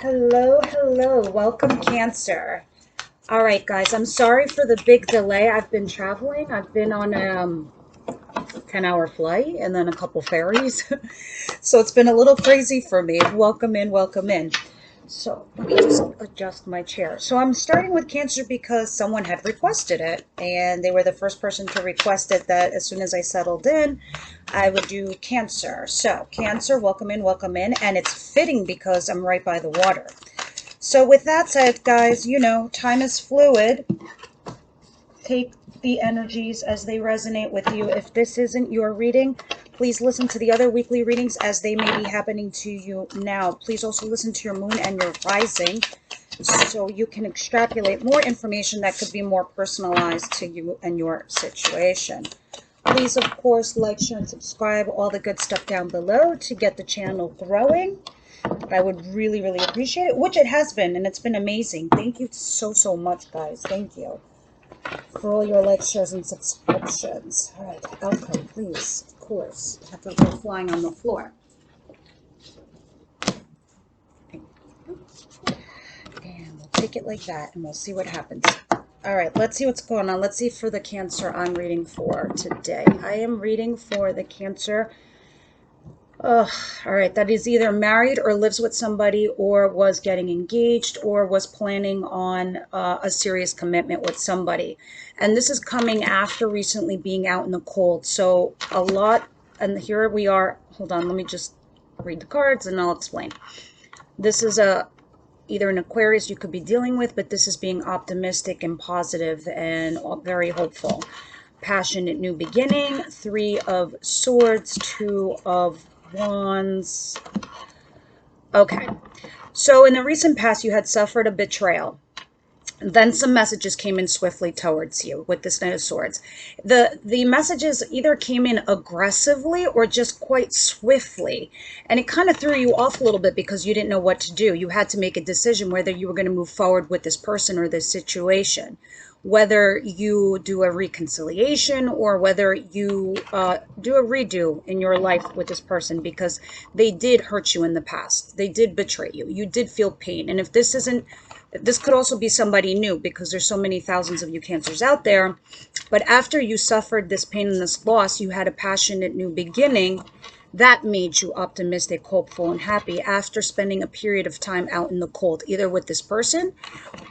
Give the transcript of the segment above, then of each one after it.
Hello, hello. Welcome, Cancer. All right, guys, I'm sorry for the big delay. I've been traveling. I've been on a 10-hour flight and then a couple ferries. So it's been a little crazy for me. Welcome in, welcome in. So let me just adjust my chair. So I'm starting with Cancer because someone had requested it, and they were the first person to request it that as soon as I settled in, I would do Cancer. So Cancer, welcome in, and it's fitting because I'm right by the water. So with that said, guys, time is fluid. Take the energies as they resonate with you. If this isn't your reading, please listen to the other weekly readings as they may be happening to you now. Please also listen to your moon and your rising so you can extrapolate more information that could be more personalized to you and your situation. Please, of course, like, share, and subscribe, all the good stuff down below to get the channel growing. I would really, really appreciate it, which it has been, and it's been amazing. Thank you so much, guys. Thank you for all your likes, shares, and subscriptions. All right, outcome, please. Of course, have to go flying on the floor. And we'll take it like that, and we'll see what happens. All right, let's see what's going on. Let's see for the Cancer I'm reading for today. I am reading for the Cancer. All right, that is either married or lives with somebody or was getting engaged or was planning on a serious commitment with somebody. And this is coming after recently being out in the cold. So a lot, and here we are. Hold on, let me just read the cards and I'll explain. This is either an Aquarius you could be dealing with, but this is being optimistic and positive and very hopeful. Passionate new beginning, 3 of Swords, 2 of Wands. Okay, so in the recent past, you had suffered a betrayal. Then some messages came in swiftly towards you with this Knight of Swords. The messages either came in aggressively or just quite swiftly. And it kind of threw you off a little bit because you didn't know what to do. You had to make a decision whether you were going to move forward with this person or this situation. Whether you do a reconciliation or whether you do a redo in your life with this person, because they did hurt you in the past. They did betray you. You did feel pain. And if this isn't, this could also be somebody new because there's so many thousands of you Cancers out there. But after you suffered this pain and this loss, you had a passionate new beginning that made you optimistic, hopeful, and happy after spending a period of time out in the cold, either with this person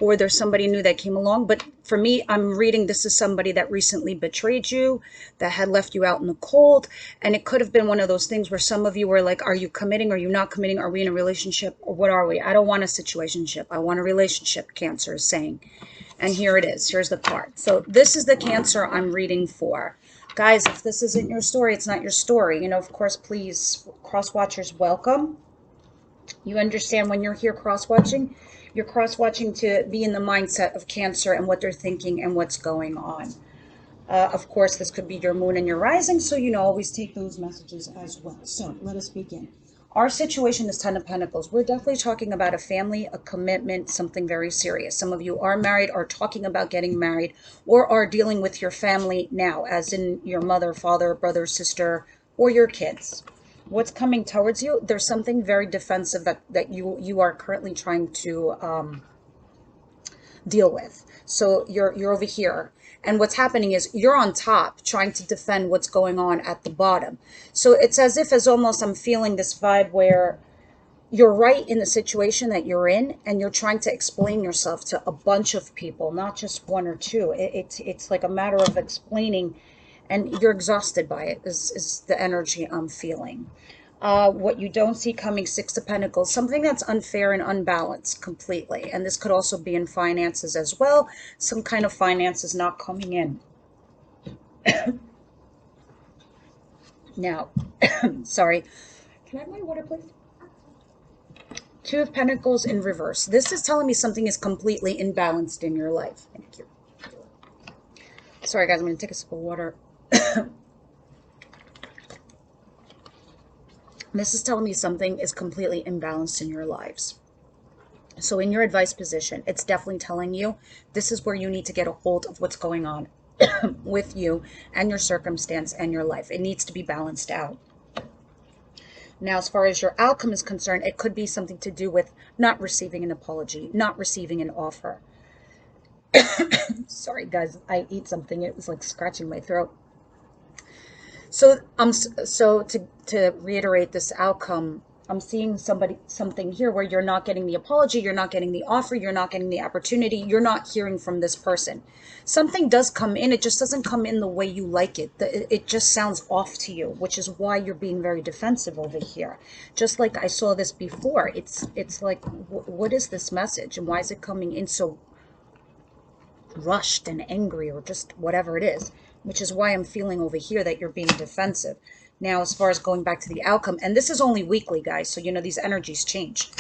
or there's somebody new that came along. But for me, I'm reading this is somebody that recently betrayed you, that had left you out in the cold. And it could have been one of those things where some of you were like, are you committing? Are you not committing? Are we in a relationship? Or what are we? I don't want a situationship. I want a relationship, Cancer is saying. And here it is. Here's the card. So this is the Cancer I'm reading for. Guys, if this isn't your story, it's not your story. Of course, please, cross-watchers, welcome. You understand when you're here cross-watching, you're cross-watching to be in the mindset of Cancer and what they're thinking and what's going on. Of course, this could be your moon and your rising, so always take those messages as well. So let us begin. Our situation is 10 of Pentacles. We're definitely talking about a family, a commitment, something very serious. Some of you are married, are talking about getting married, or are dealing with your family now, as in your mother, father, brother, sister, or your kids. What's coming towards you? There's something very defensive that you are currently trying to deal with. So you're over here. And what's happening is you're on top trying to defend what's going on at the bottom. So it's as if almost I'm feeling this vibe where you're right in the situation that you're in and you're trying to explain yourself to a bunch of people, not just one or two. It's like a matter of explaining, and you're exhausted by it is the energy I'm feeling. What you don't see coming, 6 of Pentacles, something that's unfair and unbalanced completely. And this could also be in finances as well. Some kind of finances not coming in. Now, sorry. Can I have my water, please? 2 of Pentacles in reverse. This is telling me something is completely imbalanced in your life. Thank you. Sorry, guys. I'm going to take a sip of water. This is telling me something is completely imbalanced in your lives. So in your advice position, it's definitely telling you this is where you need to get a hold of what's going on with you and your circumstance and your life. It needs to be balanced out. Now, as far as your outcome is concerned, it could be something to do with not receiving an apology, not receiving an offer. Sorry, guys, I ate something. It was like scratching my throat. So to reiterate this outcome, I'm seeing something here where you're not getting the apology, you're not getting the offer, you're not getting the opportunity, you're not hearing from this person. Something does come in, it just doesn't come in the way you like it. It just sounds off to you, which is why you're being very defensive over here. Just like I saw this before, it's like, what is this message and why is it coming in so rushed and angry, or just whatever it is, which is why I'm feeling over here that you're being defensive. Now, as far as going back to the outcome, and this is only weekly, guys, so these energies change.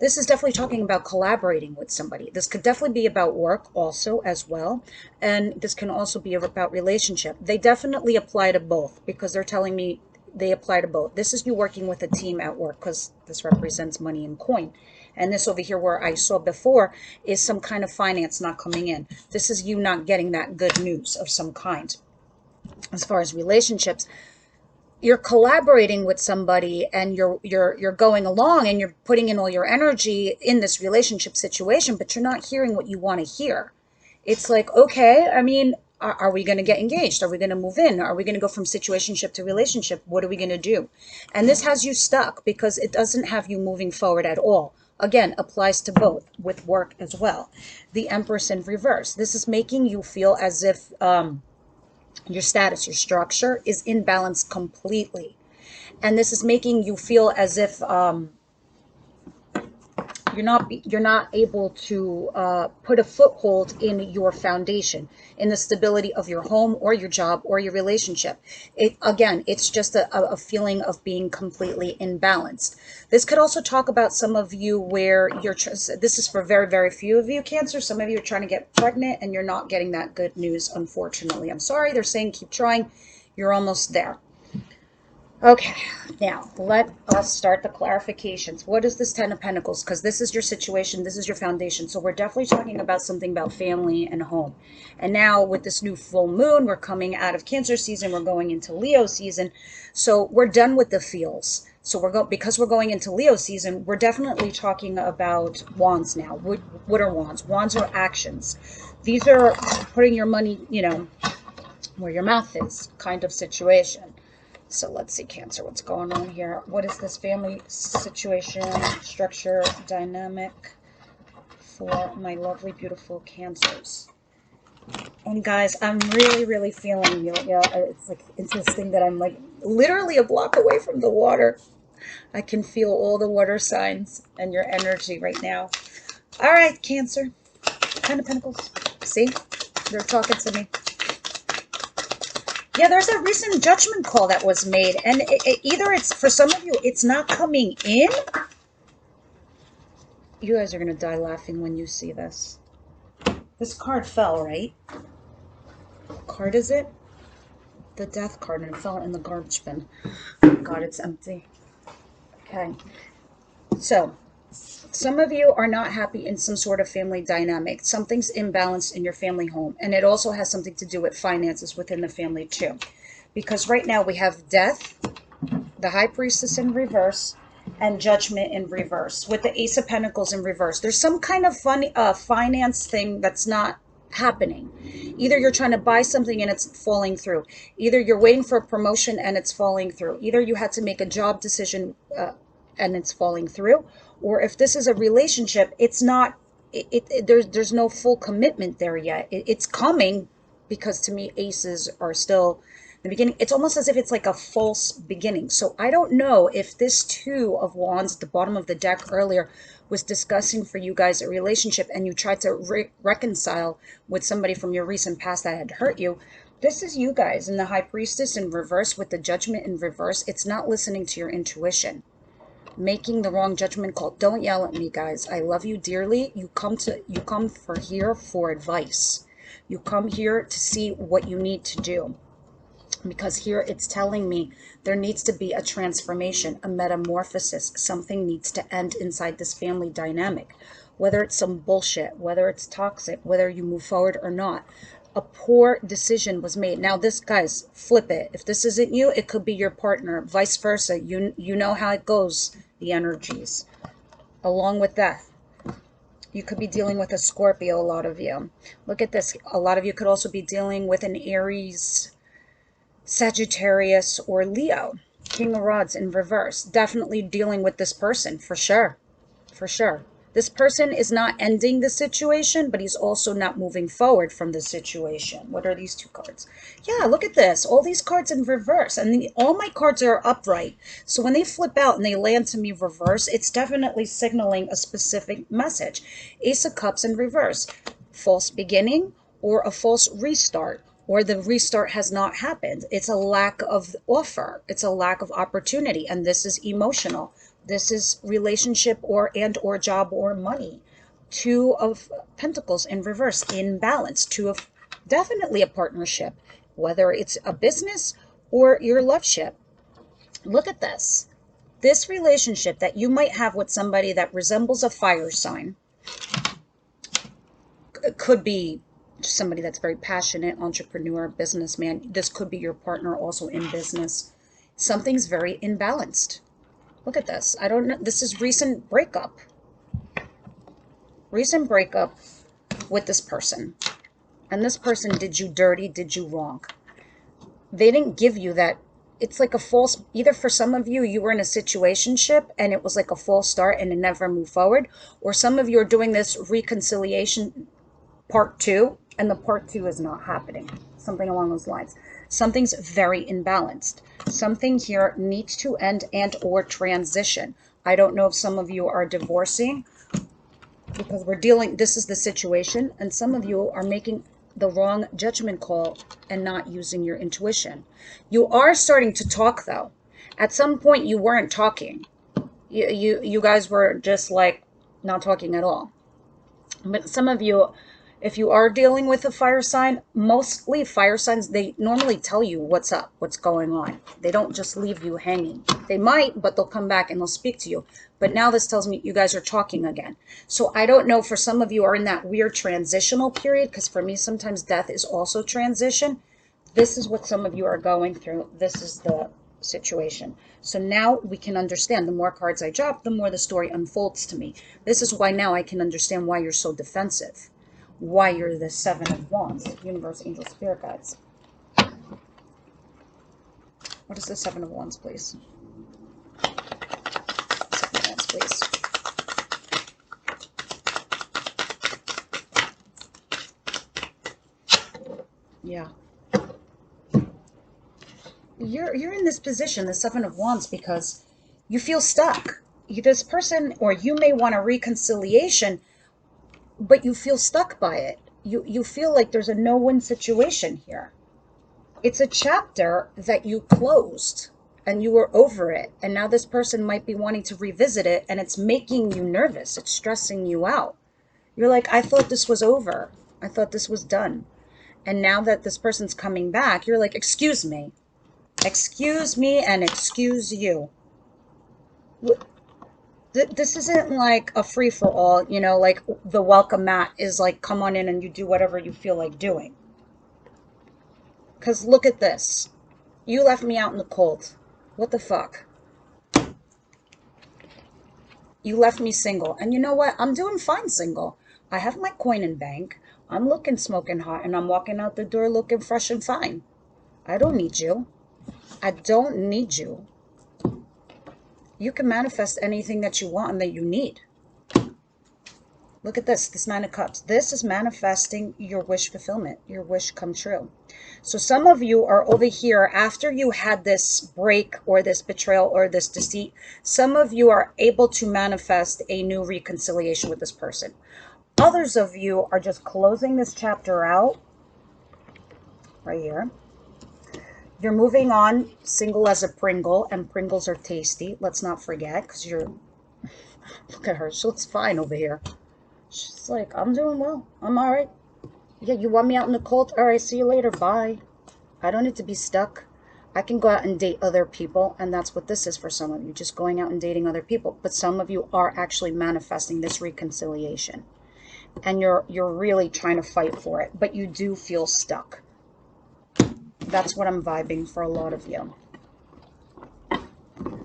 This is definitely talking about collaborating with somebody. This could definitely be about work also as well, and this can also be about relationship. They definitely apply to both, because they're telling me they apply to both. This is you working with a team at work, because this represents money and coin. And this over here where I saw before is some kind of finance not coming in. This is you not getting that good news of some kind. As far as relationships, you're collaborating with somebody and you're going along and you're putting in all your energy in this relationship situation, but you're not hearing what you want to hear. It's like, okay, I mean, are we going to get engaged? Are we going to move in? Are we going to go from situationship to relationship? What are we going to do? And this has you stuck because it doesn't have you moving forward at all. Again, applies to both with work as well. The Empress in reverse. This is making you feel as if your status, your structure is imbalanced completely. And this is making you feel as if you're not able to put a foothold in your foundation, in the stability of your home or your job or your relationship. It's just a feeling of being completely imbalanced. This could also talk about some of you where this is for very, very few of you, Cancer. Some of you are trying to get pregnant and you're not getting that good news, unfortunately. I'm sorry. They're saying keep trying. You're almost there. Okay, now let us start the clarifications. What is this Ten of Pentacles? Because this is your situation, this is your foundation. So we're definitely talking about something about family and home. And now with this new full moon, we're coming out of Cancer season, we're going into Leo season. So we're done with the feels. So because we're going into Leo season, we're definitely talking about wands now. What are wands? Wands are actions. These are putting your money, where your mouth is kind of situation. So let's see, Cancer, what's going on here? What is this family situation, structure, dynamic for my lovely, beautiful Cancers? And guys, I'm really, really feeling you. It's this thing that I'm like literally a block away from the water. I can feel all the water signs and your energy right now. All right, Cancer. Ten of Pentacles. See? They're talking to me. Yeah, there's a recent judgment call that was made, and either it's, for some of you, it's not coming in. You guys are going to die laughing when you see this. This card fell, right? What card is it? The Death card, and it fell in the garbage bin. Oh God, it's empty. Okay. So, some of you are not happy in some sort of family dynamic. Something's imbalanced in your family home. And it also has something to do with finances within the family too. Because right now we have Death, the High Priestess in reverse, and Judgment in reverse, with the Ace of Pentacles in reverse. There's some kind of finance thing that's not happening. Either you're trying to buy something and it's falling through. Either you're waiting for a promotion and it's falling through. Either you had to make a job decision and it's falling through. Or if this is a relationship, it's not, there's no full commitment there yet. It's coming, because to me, aces are still the beginning. It's almost as if it's like a false beginning. So I don't know if this Two of Wands at the bottom of the deck earlier was discussing for you guys a relationship and you tried to reconcile with somebody from your recent past that had hurt you. This is you guys in the High Priestess in reverse with the Judgment in reverse. It's not listening to your intuition. Making the wrong judgment call. Don't yell at me, guys. I love you dearly. You come here for advice. You come here to see what you need to do. Because here it's telling me there needs to be a transformation, a metamorphosis. Something needs to end inside this family dynamic. Whether it's some bullshit, whether it's toxic, whether you move forward or not. a poor decision was made. Now this, guys, flip it. If this isn't you, it could be your partner. Vice versa. You know how it goes, the energies. Along with death. You could be dealing with a Scorpio, a lot of you. Look at this. A lot of you could also be dealing with an Aries, Sagittarius, or Leo. King of Rods in reverse. Definitely dealing with this person, for sure. For sure. This person is not ending the situation, but he's also not moving forward from the situation. What are these two cards? Yeah, look at this. All these cards in reverse. And all my cards are upright. So when they flip out and they land to me reverse, it's definitely signaling a specific message. Ace of Cups in reverse. False beginning or a false restart. Or the restart has not happened. It's a lack of offer. It's a lack of opportunity. And this is emotional. This is relationship or job or money. Two of Pentacles in reverse, in balance. Two of definitely a partnership, whether it's a business or your loveship. Look at this. This relationship that you might have with somebody that resembles a fire sign. It could be somebody that's very passionate, entrepreneur, businessman. This could be your partner also in business. Something's very imbalanced. Look at this. I don't know. This is recent breakup. Recent breakup with this person. And this person did you dirty, did you wrong. They didn't give you that. It's like a false, either for some of you, you were in a situationship and it was like a false start and it never moved forward. Or some of you are doing this reconciliation part 2 and the part 2 is not happening. Something along those lines. Something's very imbalanced. Something here needs to end and or transition. I don't know if some of you are divorcing because we're dealing, this is the situation, and some of you are making the wrong judgment call and not using your intuition. You are starting to talk though. At some point you weren't talking. You guys were just like not talking at all. But some of you, if you are dealing with a fire sign, mostly fire signs, they normally tell you what's up, what's going on. They don't just leave you hanging. They might, but they'll come back and they'll speak to you. But now this tells me you guys are talking again. So I don't know, for some of you are in that weird transitional period, because for me, sometimes death is also transition. This is what some of you are going through. This is the situation. So now we can understand. The more cards I drop, the more the story unfolds to me. This is why now I can understand why you're so defensive. Why you're the 7 of Wands, universe, angel, spirit guides. What is the 7 of Wands, please? 7 of Wands, please. Yeah. You're in this position, the 7 of Wands, because you feel stuck. This person, or you may want a reconciliation, but you feel stuck by it. You feel like there's a no-win situation here. It's a chapter that you closed and you were over it. And now this person might be wanting to revisit it and it's making you nervous. It's stressing you out. You're like, I thought this was over. I thought this was done. And now that this person's coming back, you're like, excuse me. Excuse me and excuse you. This isn't like a free-for-all, you know, like the welcome mat is like, come on in and you do whatever you feel like doing. Because look at this. You left me out in the cold. What the fuck? You left me single. And you know what? I'm doing fine single. I have my coin in bank. I'm looking smoking hot and I'm walking out the door looking fresh and fine. I don't need you. I don't need you. You can manifest anything that you want and that you need. Look at this 9 of Cups. This is manifesting your wish fulfillment, your wish come true. So some of you are over here after you had this break or this betrayal or this deceit. Some of you are able to manifest a new reconciliation with this person. Others of you are just closing this chapter out right here. You're moving on, single as a Pringle, and Pringles are tasty. Let's not forget, because you're... Look at her. She looks fine over here. She's like, I'm doing well. I'm all right. Yeah, you want me out in the cold? All right, see you later. Bye. I don't need to be stuck. I can go out and date other people, and that's what this is for some of you, just going out and dating other people. But some of you are actually manifesting this reconciliation. and you're really trying to fight for it, but you do feel stuck. That's what I'm vibing for a lot of you.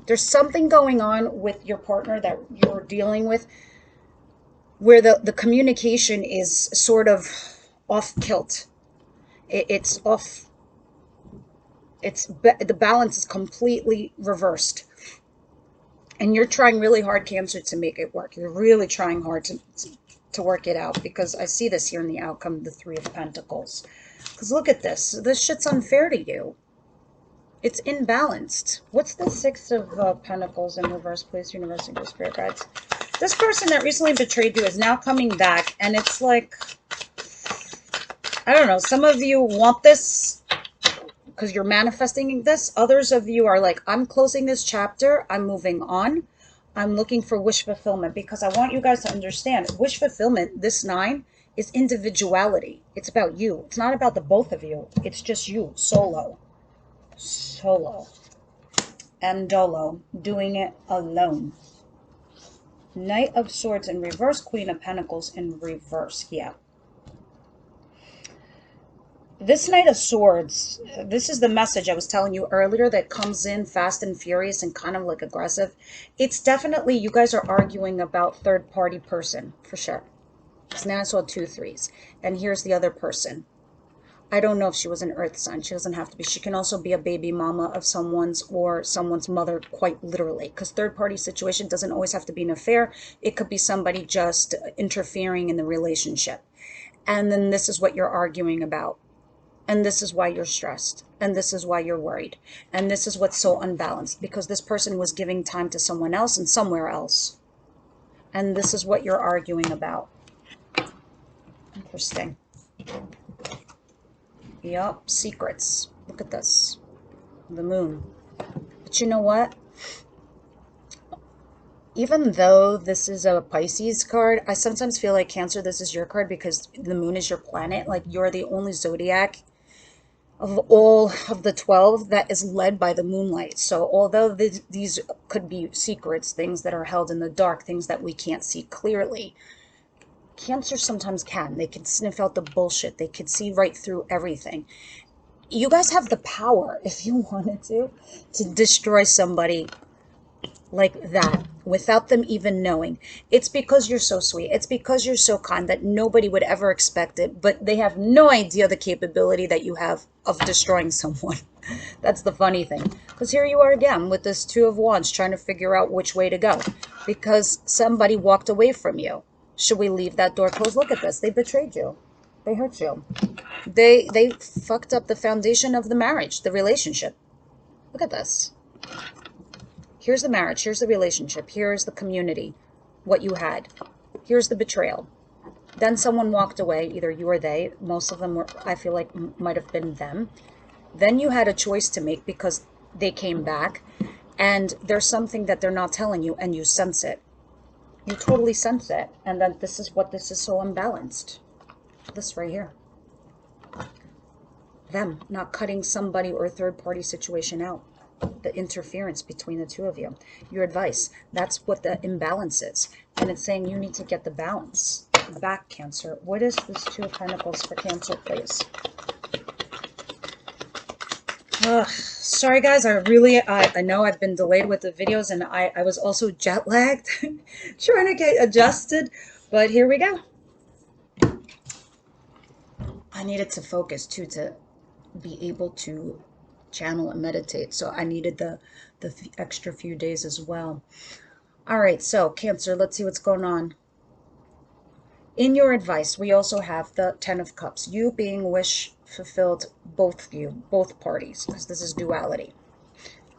There's something going on with your partner that you're dealing with where the communication is sort of off kilt. It's off. The balance is completely reversed. And you're trying really hard, Cancer, to make it work. You're really trying hard to work it out, because I see this here in the outcome, the Three of Pentacles. Because look at this. This shit's unfair to you. It's imbalanced. What's the Six of Pentacles in reverse, please, Universe and your spirit guides? This person that recently betrayed you is now coming back, and it's like, I don't know, some of you want this because you're manifesting this. Others of you are like, I'm closing this chapter. I'm moving on. I'm looking for wish fulfillment, because I want you guys to understand, wish fulfillment, this 9, is individuality. It's about you. It's not about the both of you. It's just you, solo. And dolo, doing it alone. Knight of Swords in reverse, Queen of Pentacles in reverse. Yeah. This Knight of Swords, this is the message I was telling you earlier that comes in fast and furious and kind of like aggressive. It's definitely, you guys are arguing about third-party person, for sure. Because now I saw 2 3s. And here's the other person. I don't know if she was an earth sign. She doesn't have to be. She can also be a baby mama of someone's, or someone's mother, quite literally. Because third-party situation doesn't always have to be an affair. It could be somebody just interfering in the relationship. And then this is what you're arguing about. And this is why you're stressed. And this is why you're worried. And this is what's so unbalanced. Because this person was giving time to someone else and somewhere else. And this is what you're arguing about. Interesting. Yup, secrets. Look at this. The moon. But you know what? Even though this is a Pisces card, I sometimes feel like, Cancer, this is your card, because the moon is your planet. Like, you're the only zodiac of all of the 12 that is led by the moonlight. So although these could be secrets, things that are held in the dark, things that we can't see clearly, Cancer sometimes can. They can sniff out the bullshit. They can see right through everything. You guys have the power, if you wanted to destroy somebody like that without them even knowing. It's because you're so sweet. It's because you're so kind that nobody would ever expect it, but they have no idea the capability that you have of destroying someone. That's the funny thing. Because here you are again with this 2 of Wands trying to figure out which way to go, because somebody walked away from you. Should we leave that door closed? Look at this. They betrayed you. They hurt you. They fucked up the foundation of the marriage, the relationship. Look at this. Here's the marriage. Here's the relationship. Here's the community, what you had. Here's the betrayal. Then someone walked away, either you or they. Most of them were, I feel like, might have been them. Then you had a choice to make because they came back. And there's something that they're not telling you, and you sense it. You totally sense it. And then this is what this is so unbalanced. This right here. Them not cutting somebody or a third-party situation out. The interference between the 2 of you. Your advice. That's what the imbalance is. And it's saying you need to get the balance back, Cancer. What is this 2 of Pentacles for Cancer, please? Sorry guys, I know I've been delayed with the videos, and I was also jet lagged trying to get adjusted, but here we go. I needed to focus too, to be able to channel and meditate, so I needed the extra few days as well. All right, so Cancer, let's see what's going on. In your advice, we also have the 10 of Cups. You being wish fulfilled, both of you, both parties, because this is duality.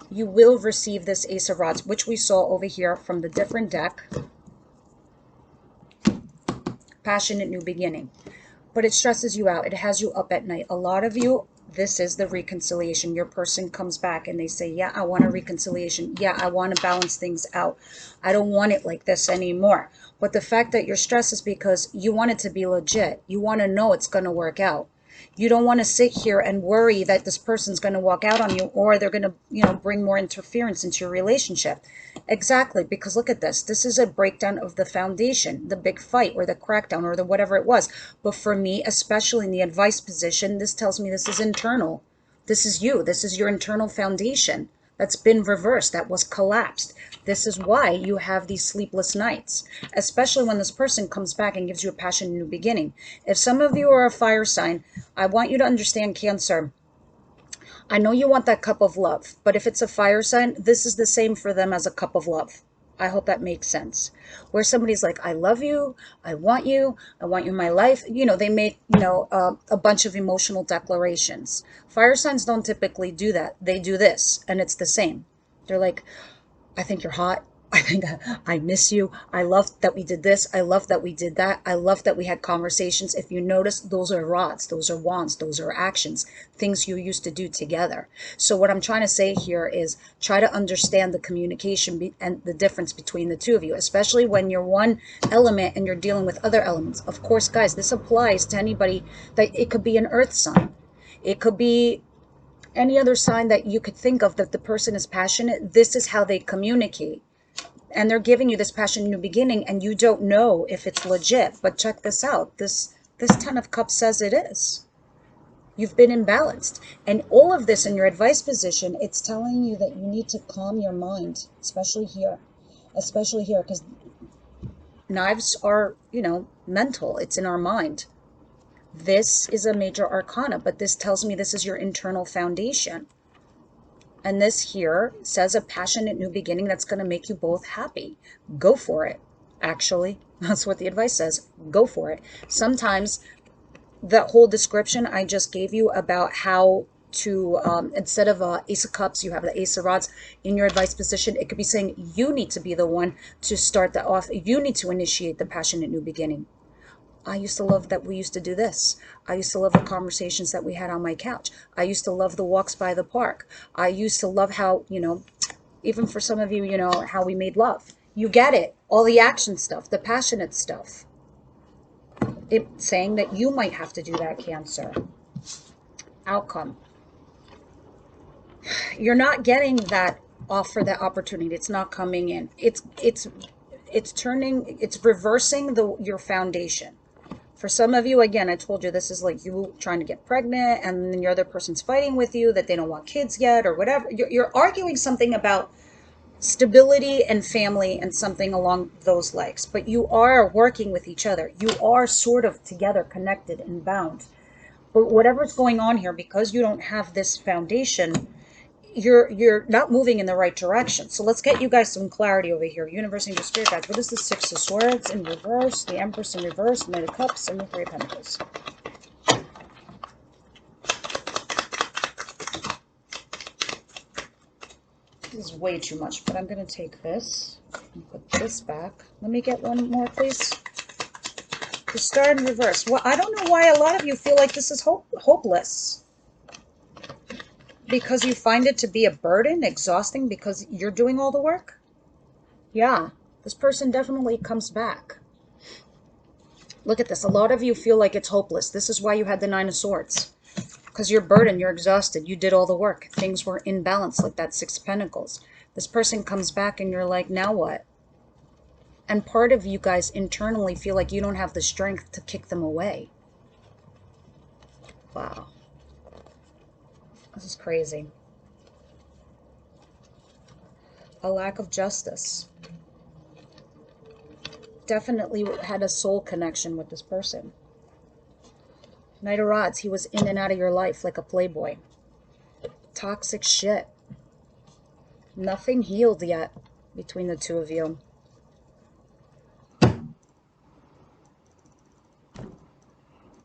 You will receive this Ace of Rods, which we saw over here from the different deck. Passionate new beginning. But it stresses you out. It has you up at night. A lot of you, this is the reconciliation. Your person comes back and they say, yeah, I want a reconciliation. Yeah, I want to balance things out. I don't want it like this anymore. But the fact that you're stressed is because you want it to be legit. You want to know it's going to work out. You don't want to sit here and worry that this person's going to walk out on you, or they're going to, you know, bring more interference into your relationship. Exactly, because look at this. This is a breakdown of the foundation, the big fight or the crackdown or the whatever it was. But for me, especially in the advice position, this tells me this is internal. This is you. This is your internal foundation that's been reversed, that was collapsed. This is why you have these sleepless nights, especially when this person comes back and gives you a passionate new beginning. If some of you are a fire sign, I want you to understand, Cancer. I know you want that cup of love, but if it's a fire sign, this is the same for them as a cup of love. I hope that makes sense. Where somebody's like, I love you, I want you in my life. You know, they make, you know, a bunch of emotional declarations. Fire signs don't typically do that. They do this, and it's the same. They're like, I think you're hot. I think I miss you. I love that we did this. I love that we did that. I love that we had conversations. If you notice, those are rods, those are wands, those are actions, things you used to do together. So what I'm trying to say here is try to understand the communication and the difference between the two of you, especially when you're one element and you're dealing with other elements. Of course, guys, this applies to anybody. That it could be an earth sign. It could be any other sign that you could think of that the person is passionate. This is how they communicate. And they're giving you this passion new beginning, and you don't know if it's legit. But check this out. This 10 of Cups says it is. You've been imbalanced. And all of this in your advice position, it's telling you that you need to calm your mind, especially here. Especially here, because knives are, you know, mental. It's in our mind. This is a major arcana, but this tells me this is your internal foundation. And this here says a passionate new beginning that's going to make you both happy. Go for it. Actually, that's what the advice says. Go for it. Sometimes that whole description I just gave you about how to, instead of Ace of Cups, you have the Ace of Rods in your advice position. It could be saying you need to be the one to start that off. You need to initiate the passionate new beginning. I used to love that we used to do this. I used to love the conversations that we had on my couch. I used to love the walks by the park. I used to love how, you know, even for some of you, you know, how we made love. You get it. All the action stuff, the passionate stuff. It's saying that you might have to do that, Cancer. Outcome. You're not getting that offer, that opportunity. It's not coming in. It's reversing your foundation. For some of you, again, I told you this is like you trying to get pregnant and then your other person's fighting with you that they don't want kids yet or whatever. You're arguing something about stability and family and something along those legs. But you are working with each other. You are sort of together, connected and bound. But whatever's going on here, because you don't have this foundation, you're not moving in the right direction. So let's get you guys some clarity over here. Universe, Angel, Spirit Guides. What is the Six of Swords in reverse, the Empress in reverse, Knight of Cups, and the Three of Pentacles? This is way too much, but I'm going to take this and put this back. Let me get one more, please. The Star in reverse. Well, I don't know why a lot of you feel like this is hopeless. Because you find it to be a burden, exhausting, because you're doing all the work? Yeah, this person definitely comes back. Look at this. A lot of you feel like it's hopeless. This is why you had the Nine of Swords. Because you're burdened, you're exhausted, you did all the work. Things were in balance, like that Six of Pentacles. This person comes back and you're like, now what? And part of you guys internally feel like you don't have the strength to kick them away. Wow. This is crazy. A lack of justice. Definitely had a soul connection with this person. Knight of Rods, he was in and out of your life like a playboy. Toxic shit. Nothing healed yet between the two of you.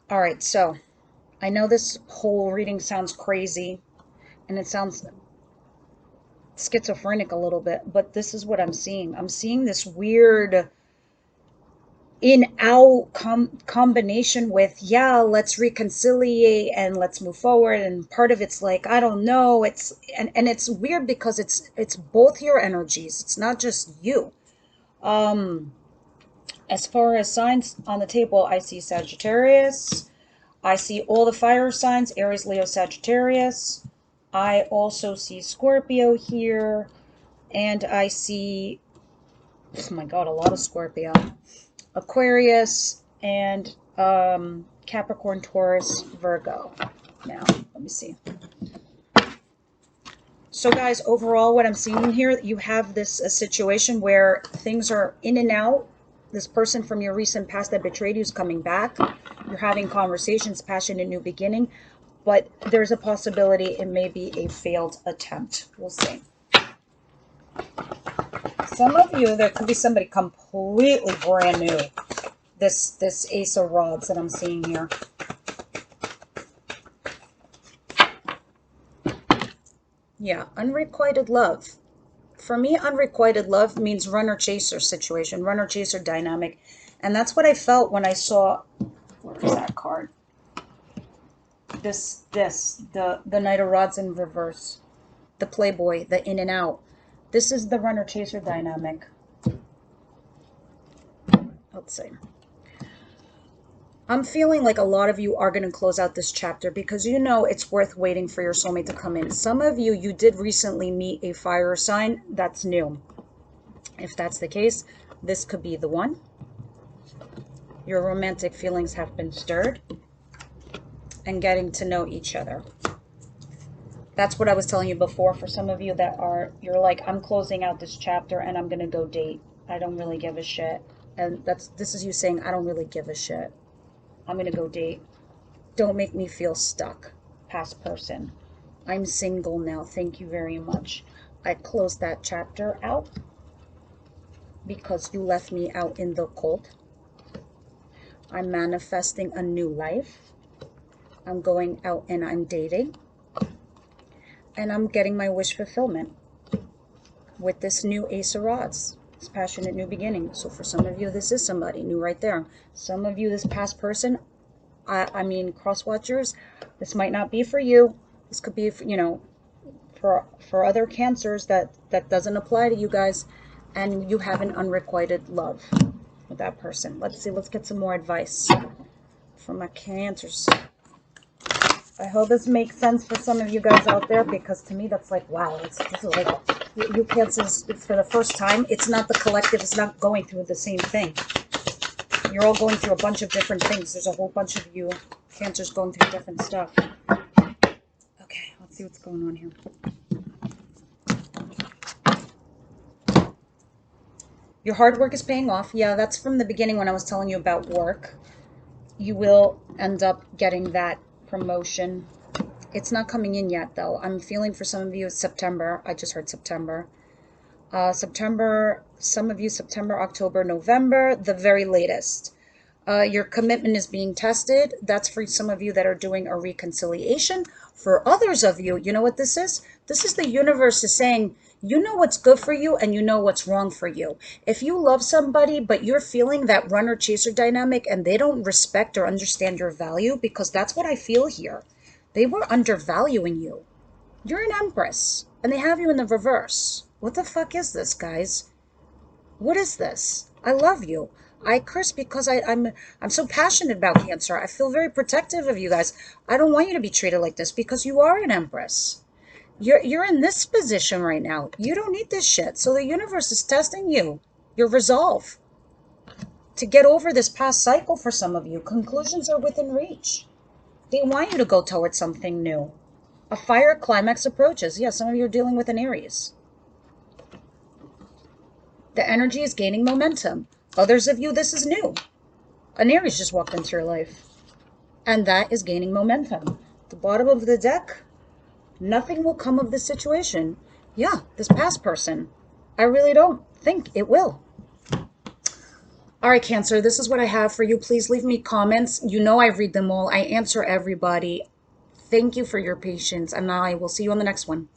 All right, so I know this whole reading sounds crazy and it sounds schizophrenic a little bit, but this is what I'm seeing. I'm seeing this weird in-out combination with, yeah, let's reconciliate and let's move forward. And part of it's like, I don't know. And it's weird because it's both your energies. It's not just you. As far as signs on the table, I see Sagittarius. I see all the fire signs, Aries, Leo, Sagittarius. I also see Scorpio here. And I see, oh my God, a lot of Scorpio. Aquarius and Capricorn, Taurus, Virgo. Now, let me see. So guys, overall, what I'm seeing here, you have this a situation where things are in and out. This person from your recent past that betrayed you is coming back. You're having conversations, passion, and new beginning. But there's a possibility it may be a failed attempt. We'll see. Some of you, there could be somebody completely brand new. This Ace of Rods that I'm seeing here. Yeah, unrequited love. For me, unrequited love means runner-chaser situation, runner-chaser dynamic. And that's what I felt when I saw, where is that card? The Knight of Rods in reverse. The Playboy, the in and out. This is the runner-chaser dynamic. Let's see. I'm feeling like a lot of you are going to close out this chapter because you know it's worth waiting for your soulmate to come in. Some of you, you did recently meet a fire sign that's new. If that's the case, this could be the one. Your romantic feelings have been stirred and getting to know each other. That's what I was telling you before. For some of you that are, you're like, I'm closing out this chapter and I'm going to go date. I don't really give a shit. And this is you saying, I don't really give a shit. I'm going to go date. Don't make me feel stuck. Past person. I'm single now. Thank you very much. I closed that chapter out because you left me out in the cold. I'm manifesting a new life. I'm going out and I'm dating. And I'm getting my wish fulfillment with this new Ace of Rods. This passionate new beginning. So for some of you, this is somebody new right there. Some of you, this past person, I mean, cross watchers, this might not be for you. This could be, you know, for other cancers that doesn't apply to you guys. And you have an unrequited love with that person. Let's see. Let's get some more advice from my cancers. I hope this makes sense for some of you guys out there, because to me that's like, wow, this is like, you cancers, it's for the first time. It's not the collective. It's not going through the same thing. You're all going through a bunch of different things. There's a whole bunch of you cancers going through different stuff. Okay, let's see what's going on here. Your hard work is paying off. Yeah, that's from the beginning when I was telling you about work. You will end up getting that promotion. It's not coming in yet, though. I'm feeling for some of you it's September. I just heard September. September, some of you September, October, November, the very latest. Your commitment is being tested. That's for some of you that are doing a reconciliation. For others of you, you know what this is? This is the universe is saying, you know what's good for you and you know what's wrong for you. If you love somebody, but you're feeling that runner-chaser dynamic and they don't respect or understand your value, because that's what I feel here. They were undervaluing you. You're an Empress, and they have you in the reverse. What the fuck is this, guys? What is this? I love you. I curse because I'm so passionate about Cancer. I feel very protective of you guys. I don't want you to be treated like this because you are an Empress. You're in this position right now. You don't need this shit. So the universe is testing you, your resolve to get over this past cycle. For some of you, conclusions are within reach. They want you to go towards something new. A fire climax approaches. Yeah, some of you are dealing with an Aries. The energy is gaining momentum. Others of you, this is new. An Aries just walked into your life. And that is gaining momentum. The bottom of the deck, nothing will come of this situation. Yeah, this past person, I really don't think it will. All right, Cancer, this is what I have for you. Please leave me comments. You know I read them all. I answer everybody. Thank you for your patience, and I will see you on the next one.